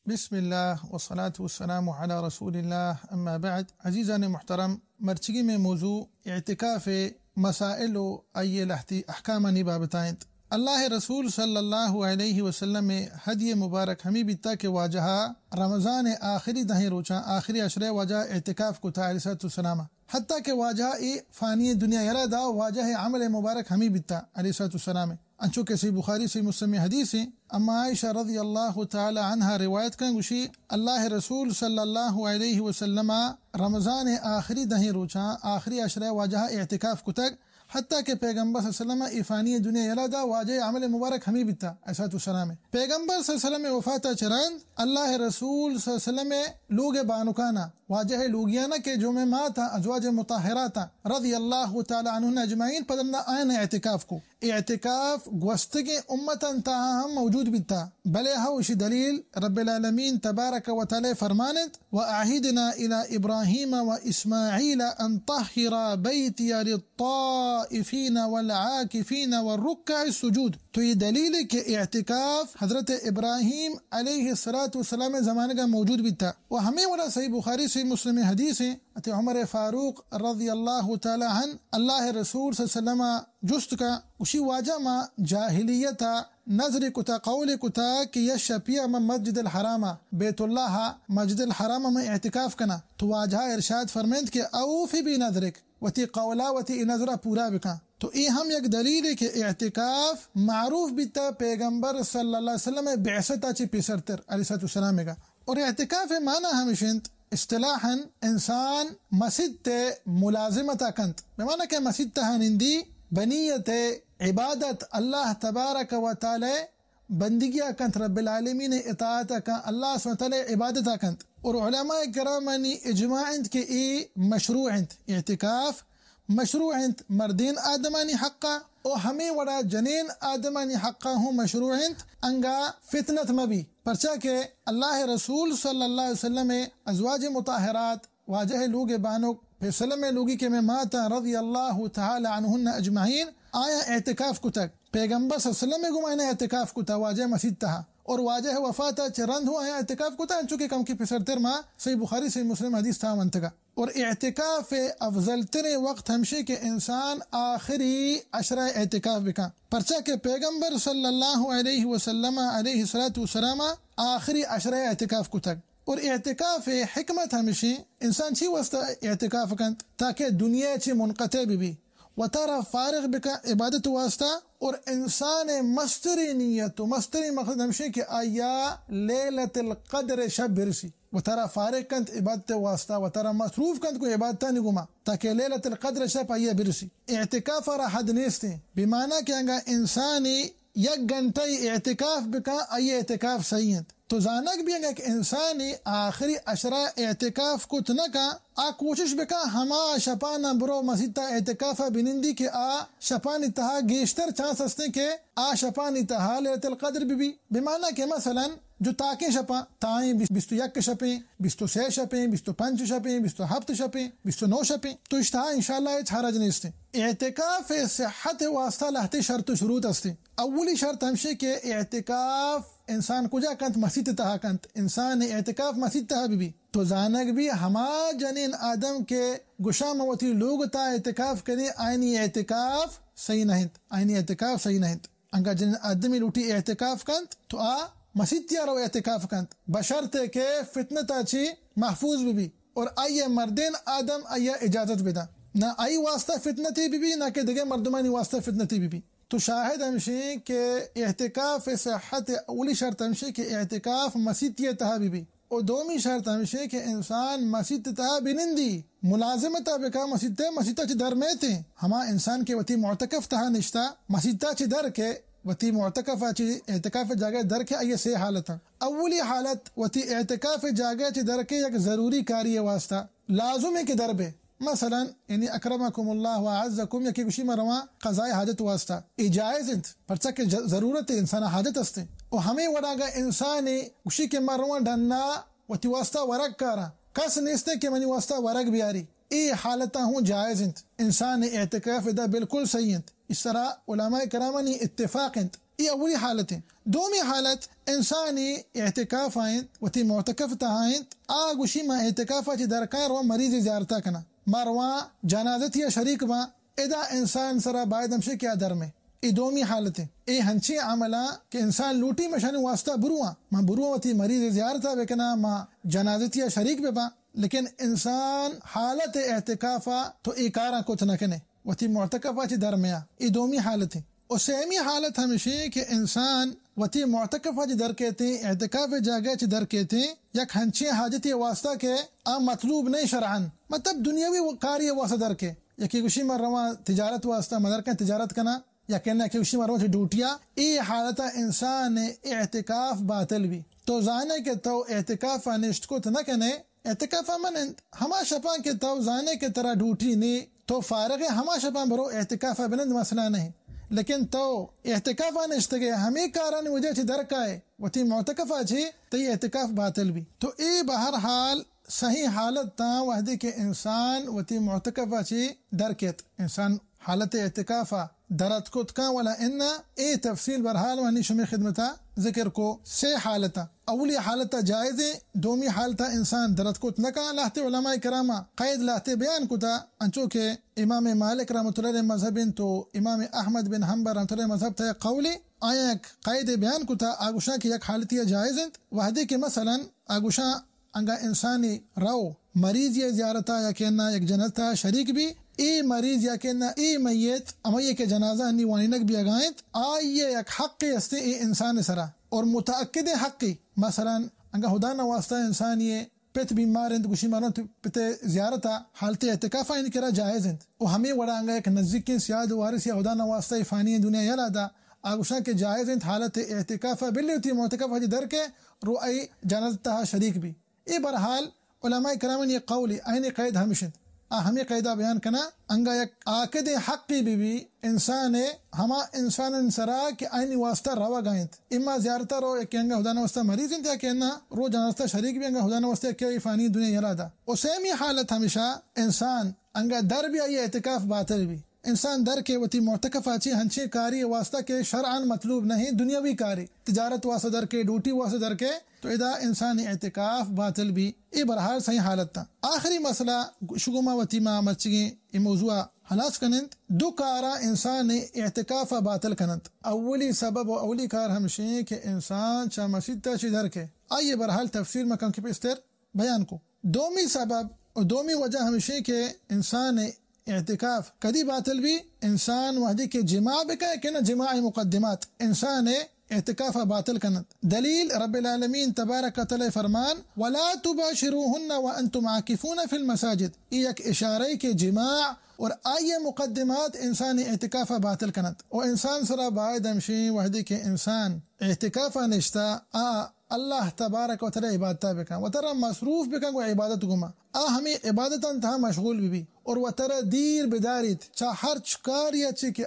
بسم الله والصلاة والسلام على رسول الله اما بعد. عزیزان محترم، مرچگی میں موضوع اعتکاف مسائل و آئیے لحتی احکامانی بابتائیں. اللہ رسول صلی اللہ علیہ وسلم ہدی مبارک ہمیں بیتا کہ واجہا رمضان آخری دہیں روچاں آخری عشرے واجہ اعتکاف کو تھا علیہ السلام، حتیٰ کہ واجہ فانی دنیا یرا دا واجہ عمل مبارک ہمیں بیتا علیہ السلام. انچو کہ سی بخاری سی مسلم حدیث ہیں. اما عائشہ رضی اللہ تعالی عنہ روایت کریں گوشی اللہ رسول صلی اللہ علیہ وسلم رمضان آخری دہیں روچاں آخری عشرہ واجہ اعتکاف کتگ، حتیٰ کہ پیغمبر صلی اللہ علیہ وسلم افانی دنیا یلادا واجہ عمل مبارک ہمیں بیتا علیہ السلام. پیغمبر صلی اللہ علیہ وسلم وفات چرند اللہ رسول صلی اللہ علیہ وسلم لوگ بانکانا واجہ لوگیانا کے جو میں ماتا ازواج مطہراتا رضی اللہ تعالی عنہن اجمعین پدندہ آئین اعتکاف کو. اعتکاف گوستگ امتاً تاہم موجود بیتا، بلے ہوش دلیل رب العالمین تبارک و تعالی فرمانت وَأَعْهِدْنَا إِلَىٰ إِبْرَاهِيمَ وَإِسْمَاعِيلَ أَن طَهِّرَ بَيْتِيَ لِلطَّائِفِينَ وَالْعَاكِفِينَ وَالرُّكَّعِ السُّجُودِ. تو یہ دلیل ہے کہ اعتکاف حضرت ابراہیم علیہ السلام زمانے کا موجود بھی تھا. وہ ہمیں والا صحیح بخاری صحیح مسلم حدیث ہیں عمر فاروق رضی اللہ تعالی عنہ اللہ رسول صلی اللہ علیہ وسلم جست کا اسی واجہ ما جاہلیتا نظر کتا قول کتا کہ یہ شپیہ میں مسجد الحرام بیت اللہ مسجد الحرام میں اعتکاف کنا. تو واجہ ارشاد فرمائند کہ اوفی بھی نظرک وتی قولا وتی نظرہ پورا بکا. تو یہ ہم یک دلیل ہے کہ اعتکاف معروف بیتا پیغمبر صلی اللہ علیہ وسلم بعثتا چی پیسرتر علیہ السلام کا. اور اعتکاف معنی ہمیشنت اصطلاحاً انسان مسجد تے ملازمتا کنت، بمعنی کہ مسجد تہانندی بنیت عبادت اللہ تبارک و تعالی بندگیہ کنت، رب العالمین اطاعتا کن، اللہ سبحانہ تعالی عبادتا کنت. اور علماء کرامانی اجماع انت کہ ای مشروع انت اعتکاف مشروع انت مردین آدمانی حقا اور ہمیں وڑا جنین آدمانی حقا ہوں مشروع انت انگا فتنت مبی. پرچہ کہ اللہ رسول صلی اللہ علیہ وسلم ازواج مطہرات واجہ لوگ بانک فیصلہ میں لوگی کے میں ماتا رضی اللہ تعالی عنہن اجمعین آیا اعتکاف کو تک پیغمبر صلی اللہ علیہ وسلم کو آئین اعتکاف کو تا واجہ مسجد تہا اور واجہ وفاتا چرند ہوا آیا اعتکاف کو تا چونکہ کم کی پسر تر ماں صحیح بخاری صحیح مسلم حدیث تھا منتگا. اور اعتکاف افضل تر وقت ہمشے کہ انسان آخری عشرہ اعتکاف بکا، پرچہ کہ پیغمبر صلی اللہ علیہ وسلم علیہ السلام آخری عشرہ اعتکاف کو تک. اور اعتکاف حکمت ہمشی انسان چی واسطہ اعتکاف کنت تاکہ دنیا چی منقطع بھی و تارا فارغ بکا عبادت واسطہ. اور انسان مستری نیت و مستری مقصد ہمشی کہ آیا لیلت القدر شب برسی و تارا فارغ کنت عبادت واسطہ و تارا مصروف کنت کو عبادتہ نگما تاکہ لیلت القدر شب آیا برسی. اعتکاف را حد نیستے بمعنی کہ انگا انسانی یک گھنٹے اعتکاف بکا آیا اعتکاف صحیح ہے. تو زانک بھی کہ انسانی آخری عشرہ اعتکاف کو تنکا آ کوشش بکا ہما شپانا برو مسجد تا اعتکاف بنندی کہ آ شپانی تہا گیشتر چانس ہستے کہ آ شپانی تہا لیلت القدر بھی بمعنی کہ مثلا جو تاکیں شپا تائیں 21 شپیں 23 شپیں 25 شپیں 27 شپیں 29 شپیں تو اشتہا انشاءاللہ یہ حرج نہیں استے. اعتکاف صحت واسطہ لہتے شرط و شروط استے. اولی شرط ہمشے کہ اعتکاف انسان کجا کنت مسجد تہا کنت انسان اعتکاف مسجد تہا بھی تو زانک بھی ہما جنین آدم کے گشا موتی لوگ تا اعتکاف کریں آئینی اعتکاف صحیح نہیں آئینی اعتکاف صحیح نہیں. انگا جنین آدمی لوٹی اعتکاف کنت تو آ مسجد تیارو اعتکاف کنت بشرتے کہ فتنتا چی محفوظ بھی اور آئیے مردین آدم آئیے اجازت بدا نہ آئی واسطہ فتنتی بھی نہ کہ دگے مردمانی واسطہ فتنتی بھی. تو شاہد ہمشی کہ اعتکاف صحت اولی شرط ہمشی کہ اعتکاف مسجد تہا بھی اور دومی شرط ہمشی کہ انسان مسجد تہا بنندی ملازمتا بکا مسجد چی در میں تھے ہما انسان کے وتی معتکف تہا نشتا مسجد چی در کے وتی معتکف چی اعتکاف جاگہ در کے آئیے سے حالت ہیں. اولی حالت وتی اعتکاف جاگہ چی در کے یک ضروری کاری واسطہ لازم ہے کہ در بے مثلا یعنی اکرمکم اللہ وعزکم یکی کشی مروا قضاء حاجت واسطہ اجائز انت پرچہ کہ ضرورت انسان حاجت استے اور ہمیں وڑاگا انسانی کشی کے مروا ڈھننا وتی واسطہ ورک کارا کس نیستے کہ منی واسطہ ورک بیاری ای حالتہ ہوں جائز انت انسان اعتکاف دا بالکل صحیح انت. اس طرح علماء کرامانی اتفاق انت ای اولی حالت ہے. دومی حالت انسانی اعتکاف آئند وتی معتکف تہائند آگوشی ما اعتکافا چی درکان رو مریض زیارتا کنا مروان جنازت یا شریک ما ادا انسان سرا باید ہمشے کیا در میں. ای دومی حالت ہے. ای ہنچی عملہ کہ انسان لوٹی مشانی واسطہ بروان ما بروان وتی مریض زیارتا بکنا ما جنازت یا شریک ببا لیکن انسان حالت اعتکافا تو ای کارا کچھ نہ کنے وتی معتکفا چی درمیا. ای دومی حالت ہے. اور سیمی حالت ہمیشہ کہ انسان وتی معتکفا چی در کہتے ہیں اعتکاف جاگہ چی در کہتے ہیں یک ہنچی حاجتی واسطہ کے مطلوب نہیں شرعن مطلب دنیاوی کاری واسطہ در کے یکی گوشی مر رواں تجارت واسطہ مدر کن تجارت کنا یا کہنا کہ گوشی مر رواں ڈوٹیا ای حالت انسان اعتکاف باطل بھی تو زانے کے تو اعتکاف نشت کو نہ کنے اعتکاف من ہما شپاں کے تو زانے کے طرح ڈوٹی نہیں تو فارغ ہما شپاں برو اعتکاف بلند مسئلہ نہیں لیکن تو اعتکاف نشتگے ہمیں کاران وجہ چی درکائے وتی معتکفہ چی تی اعتکاف باطل بھی. تو ای بہرحال صحیح حالت تا وحدی کے انسان وتی معتکفہ چی درکت انسان حالت اعتکافہ درت کت کا ولا انا ای تفصیل برحال وانی شمی خدمتا ذکر کو. سے حالتا اولی حالتا جائز ہے دومی حالتا انسان درت کت نکا لاہتے علماء کراما قید لاہتے بیان کتا انچو کہ امام مالک رحمۃ اللہ مذہب تو امام احمد بن حنبل رحمۃ اللہ مذہب تا قولی آیا قید بیان کتا آگوشا کی یک حالتی جائز ہے وحدی کے مثلا آگوشا انگا انسانی رو مریض یا زیارتا یا کہنا یک جنازہ شریک بھی ای مریض یا کہنا ای میت امیہ کے جنازہ انی وانینک بھی اگائیں آئیے یک حقی استے ای انسان سرا اور متأکد حقی مثلا انگا خدا نواسطہ انسان یہ پت بیمار ہیں گوشی ماروں پت زیارتا حالت اعتکافہ ان کرا جائز ہیں اور ہمیں وڑا انگا ایک نزدیک سیاد وارث یا خدا نواسطہ فانی دنیا یلا دا آگوشاں کے جائز ہیں حالت اعتکافہ بلی ہوتی معتکفہ جی در کے رو ای جنازتہ شریک بھی. ای برحال علماء کرامن یہ قولی آئین قید ہمشن ہمیں قیدہ بیان کنا انگا یک آکد حقی بھی انسان ہما انسان سرا کہ آئین واسطہ روا گائنت اما زیارتا رو ایک انگا خدا نواسطہ مریض انتیا کہنا رو جنازتہ شریک بھی انگا خدا نواسطہ کہ فانی دنیا یلادا. اسیمی حالت ہمیشہ انسان انگا در بھی آئی اعتکاف باطل بھی انسان در کے وتی معتکف آچی ہنچے کاری واسطہ کے شرعن مطلوب نہیں دنیاوی کاری تجارت واسطہ در کے ڈیوٹی واسطہ در کے تو ادا انسان اعتکاف باطل بھی. ای برحال صحیح حالت تا. آخری مسئلہ شگما وتی ما مرچگی ای موضوع حلاس کنند دو کارا انسان اعتکاف باطل کنند. اولی سبب و اولی کار ہمشہ کہ انسان چا مسجد تا چی در کے آئیے برحال تفسیر مکان کی پیستر بیان کو. دومی سبب اور دومی وجہ ہمشہ کہ انسان اعتکاف کدی باطل بھی انسان وحدی کے جماع بکا کہ نا جماعی مقدمات انسان اعتکاف باطل کنت. دلیل رب العالمین تبارک تعالی فرمان ولا تباشروهن وانتم عاکفون فی المساجد ایک اشارہ کے جماع اور آئیے مقدمات انسان اعتکاف باطل کنت. اور انسان سرا باید ہمشی وحدی کے انسان اعتکاف نشتا اللہ تبارک و تعالی عبادتہ بکن و ترى مصروف بکن و عبادت گما ہمیں عبادت انتہا مشغول بھی اور و ترى دیر بداریت چا ہر چکاریا چی کہ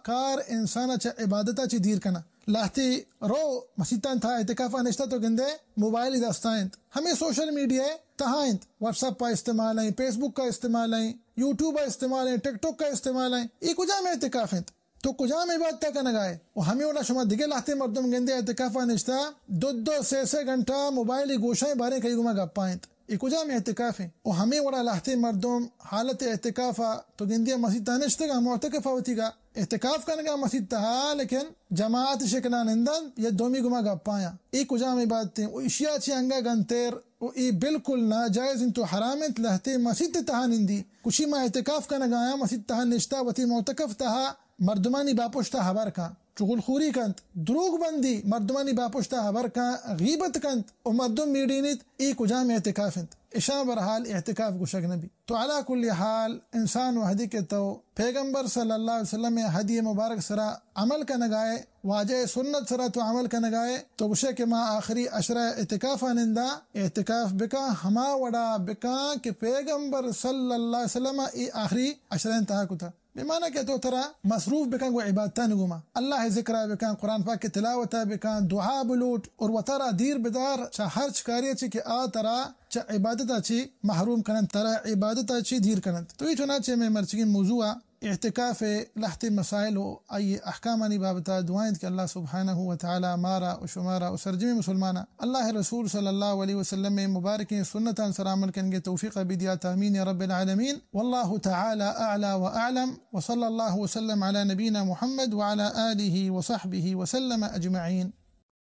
کار انسانا چا عبادتا چی دیر کنا لاہتی رو مسیطان تھا اعتکافہ نشتا تو گندے موبائل دستائیں ہمیں سوشل میڈیا تہائیں واٹس اپ کا استعمال ہیں فیس بک کا استعمال ہیں یوٹیوب کا استعمال ہیں ٹک ٹاک کا استعمال ہیں یہ کجا میں اعتکاف ہیں تو کجا میں بات تک نگائے وہ ہمیں اولا شما دیگے لاہتے مردم گندے اعتکافہ نشتا دو سے گھنٹہ موبائل گوشائیں بارے کئی گما گپائیں یہ کجا میں اعتکاف ہیں اور ہمیں وڑا لاہتے مردم حالت اعتکافہ تو گندیا مسجد تانشتے گا معتکفہ ہوتی گا اعتکاف کرنے گا مسجد تہا لیکن جماعت شکنا نندن یہ دومی گما گپایا ای کجا میں بات تھیں وہ اشیاء چی انگا گنتیر وہ ای بالکل ناجائز انتو حرامت لہتے مسجد تہا نندی کچھی ما اعتکاف کرنے گایا مسجد تہا نشتا وتی معتکف تہا مردمانی باپوشتا حبر کا چغل خوری کنت دروغ بندی مردمانی باپوشتا حبر کا غیبت کنت و مردم میڈینیت ای کجا میں اعتکاف انت اشاء برحال اعتکاف گوشک نبی. تو علا کل حال انسان وحدی کے تو پیغمبر صلی اللہ علیہ وسلم حدی مبارک سرا عمل کا نگائے واجہ سنت سرا تو عمل کا نگائے تو گوشے کہ ما آخری عشرہ اعتکاف آنندہ اعتکاف بکا ہما وڑا بکا کہ پیغمبر صلی اللہ علیہ وسلم ای آخری عشرہ انتہا کو تھا بمعنی کہ تو ترى مصروف بکن و عبادتان گما اللہ ذکرہ بکن قرآن پاک کی تلاوتہ بکن دعا بلوٹ اور و ترى دیر بدار چا ہر چکاری چی کہ ترى چا عبادتا چی محروم کنن ترى عبادتا چی دیر کنن. تو یہ چنانچہ میں مرچگی موضوع اعتکاف لحت مسائل و ای احکامانی بابتا دعائیں کہ اللہ سبحانہ و تعالی مارا و شمارا و سرجمی مسلمانا اللہ رسول صلی اللہ علیہ وسلم مبارک سنتاً سرامل کنگے توفیق بدیات آمین یا رب العالمین واللہ تعالی اعلی و اعلم وصلی اللہ وسلم علی نبینا محمد وعلى آلہ وصحبہ وسلم اجمعین.